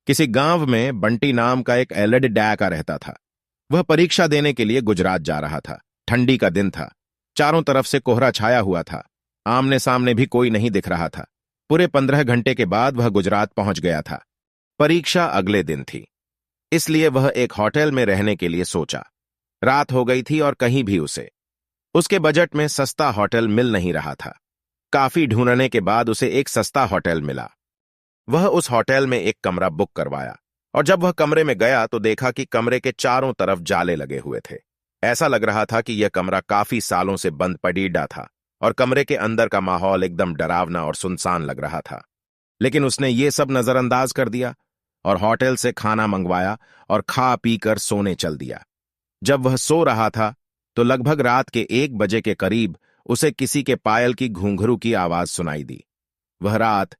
किसी गांव में बंटी नाम का एक एलड डैका रहता था। वह परीक्षा देने के लिए गुजरात जा रहा था। ठंडी का दिन था। चारों तरफ से कोहरा छाया हुआ था। आमने सामने भी कोई नहीं दिख रहा था। पूरे 15 घंटे के बाद वह गुजरात पहुंच गया था। परीक्षा अगले दिन थी, इसलिए वह एक होटल में रहने के लिए सोचा। रात हो गई थी और कहीं भी उसके बजट में सस्ता होटल मिल नहीं रहा था। काफी ढूंढने के बाद उसे एक सस्ता होटल मिला। वह उस होटल में एक कमरा बुक करवाया और जब वह कमरे में गया तो देखा कि कमरे के चारों तरफ जाले लगे हुए थे। ऐसा लग रहा था कि यह कमरा काफी सालों से बंद पड़ीडा था और कमरे के अंदर का माहौल एकदम डरावना और सुनसान लग रहा था। लेकिन उसने ये सब नजरअंदाज कर दिया और होटल से खाना मंगवाया और खा पी कर सोने चल दिया। जब वह सो रहा था तो लगभग रात के 1 बजे के करीब उसे किसी के पायल की घुंघरू की आवाज सुनाई दी। वह रात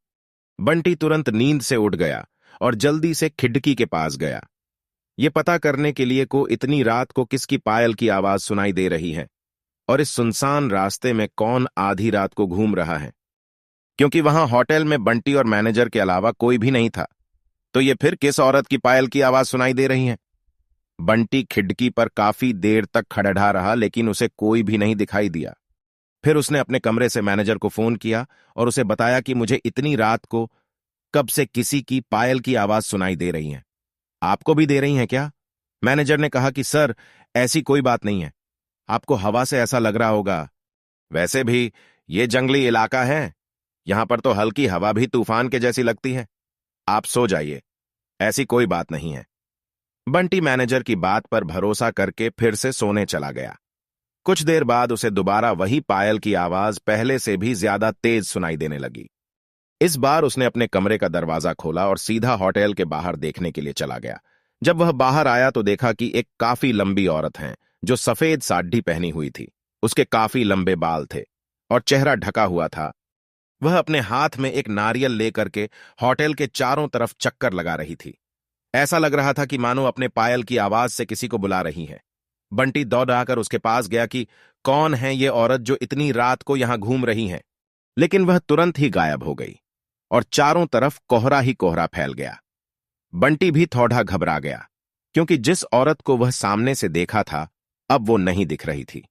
बंटी तुरंत नींद से उठ गया और जल्दी से खिड़की के पास गया, ये पता करने के लिए को इतनी रात को किसकी पायल की आवाज सुनाई दे रही है और इस सुनसान रास्ते में कौन आधी रात को घूम रहा है। क्योंकि वहां होटल में बंटी और मैनेजर के अलावा कोई भी नहीं था, तो ये फिर किस औरत की पायल की आवाज सुनाई दे रही है। बंटी खिड़की पर काफी देर तक खड़खड़ा रहा, लेकिन उसे कोई भी नहीं दिखाई दिया। फिर उसने अपने कमरे से मैनेजर को फोन किया और उसे बताया कि मुझे इतनी रात को कब से किसी की पायल की आवाज सुनाई दे रही है। आपको भी दे रही हैं क्या? मैनेजर ने कहा कि सर, ऐसी कोई बात नहीं है, आपको हवा से ऐसा लग रहा होगा। वैसे भी ये जंगली इलाका है, यहां पर तो हल्की हवा भी तूफान के जैसी लगती है। आप सो जाइए, ऐसी कोई बात नहीं है। बंटी मैनेजर की बात पर भरोसा करके फिर से सोने चला गया। कुछ देर बाद उसे दोबारा वही पायल की आवाज पहले से भी ज्यादा तेज सुनाई देने लगी। इस बार उसने अपने कमरे का दरवाजा खोला और सीधा होटल के बाहर देखने के लिए चला गया। जब वह बाहर आया तो देखा कि एक काफी लंबी औरत है जो सफेद साड़ी पहनी हुई थी। उसके काफी लंबे बाल थे और चेहरा ढका हुआ था। वह अपने हाथ में एक नारियल लेकर के होटल के चारों तरफ चक्कर लगा रही थी। ऐसा लग रहा था कि मानो अपने पायल की आवाज से किसी को बुला रही है। बंटी दौड़ आकर उसके पास गया कि कौन है ये औरत जो इतनी रात को यहां घूम रही है, लेकिन वह तुरंत ही गायब हो गई और चारों तरफ कोहरा ही कोहरा फैल गया। बंटी भी थोड़ा घबरा गया, क्योंकि जिस औरत को वह सामने से देखा था अब वो नहीं दिख रही थी।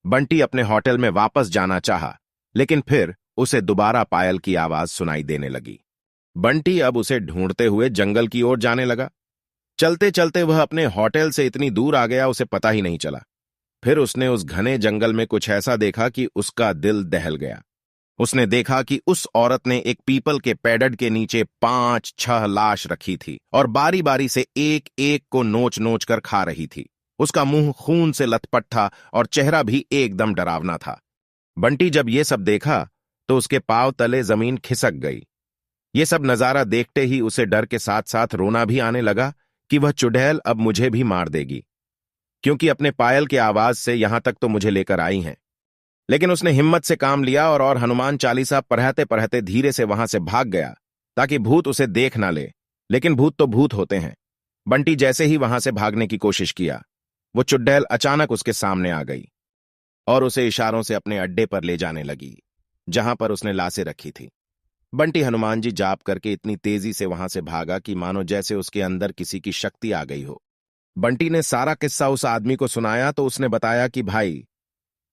बंटी अपने होटल में वापस जाना चाहा, लेकिन फिर उसे दोबारा पायल की आवाज सुनाई देने लगी। बंटी अब उसे ढूंढते हुए जंगल की ओर जाने लगा। चलते चलते वह अपने होटल से इतनी दूर आ गया उसे पता ही नहीं चला। फिर उसने उस घने जंगल में कुछ ऐसा देखा कि उसका दिल दहल गया। उसने देखा कि उस औरत ने एक पीपल के पेड़ के नीचे 5-6 लाश रखी थी और बारी बारी से एक एक को नोच नोच कर खा रही थी। उसका मुंह खून से लथपथ था और चेहरा भी एकदम डरावना था। बंटी जब ये सब देखा तो उसके पांव तले जमीन खिसक गई। ये सब नजारा देखते ही उसे डर के साथ साथ रोना भी आने लगा कि वह चुड़ैल अब मुझे भी मार देगी, क्योंकि अपने पायल के आवाज से यहां तक तो मुझे लेकर आई हैं। लेकिन उसने हिम्मत से काम लिया और हनुमान चालीसा पढ़ते पढ़ते धीरे से वहां से भाग गया ताकि भूत उसे देख ना ले। लेकिन भूत तो भूत होते हैं। बंटी जैसे ही वहां से भागने की कोशिश किया, वो चुड़ैल अचानक उसके सामने आ गई और उसे इशारों से अपने अड्डे पर ले जाने लगी, जहां पर उसने लाशें रखी थी। बंटी हनुमान जी जाप करके इतनी तेजी से वहां से भागा कि मानो जैसे उसके अंदर किसी की शक्ति आ गई हो। बंटी ने सारा किस्सा उस आदमी को सुनाया तो उसने बताया कि भाई,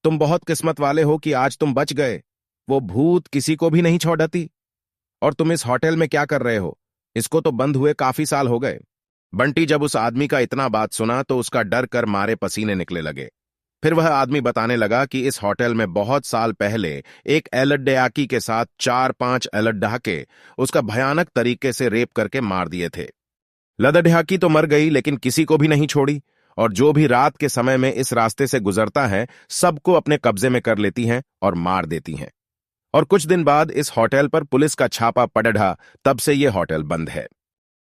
तुम बहुत किस्मत वाले हो कि आज तुम बच गए। वो भूत किसी को भी नहीं छोड़ती। और तुम इस होटल में क्या कर रहे हो? इसको तो बंद हुए काफी साल हो गए। बंटी जब उस आदमी का इतना बात सुना तो उसका डर कर मारे पसीने निकले लगे। फिर वह आदमी बताने लगा कि इस होटल में बहुत साल पहले एक एलड्डयाकी के साथ 4-5 एलड्डाके उसका भयानक तरीके से रेप करके मार दिए थे। लदड्याकी तो मर गई, लेकिन किसी को भी नहीं छोड़ी और जो भी रात के समय में इस रास्ते से गुजरता है सबको अपने कब्जे में कर लेती हैं और मार देती हैं। और कुछ दिन बाद इस होटल पर पुलिस का छापा पड़ा, तब से यह होटल बंद है।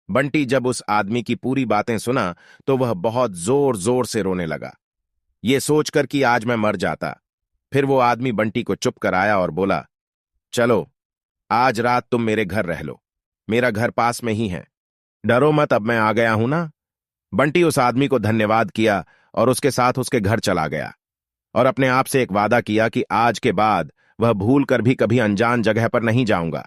बंटी जब उस आदमी की पूरी बातें सुना तो वह बहुत जोर जोर से रोने लगा, ये सोचकर कि आज मैं मर जाता। फिर वो आदमी बंटी को चुप कराया और बोला, चलो आज रात तुम मेरे घर रह लो, मेरा घर पास में ही है, डरो मत, अब मैं आ गया हूं ना। बंटी उस आदमी को धन्यवाद किया और उसके साथ उसके घर चला गया और अपने आप से एक वादा किया कि आज के बाद वह भूल कर भी कभी अनजान जगह पर नहीं जाऊंगा।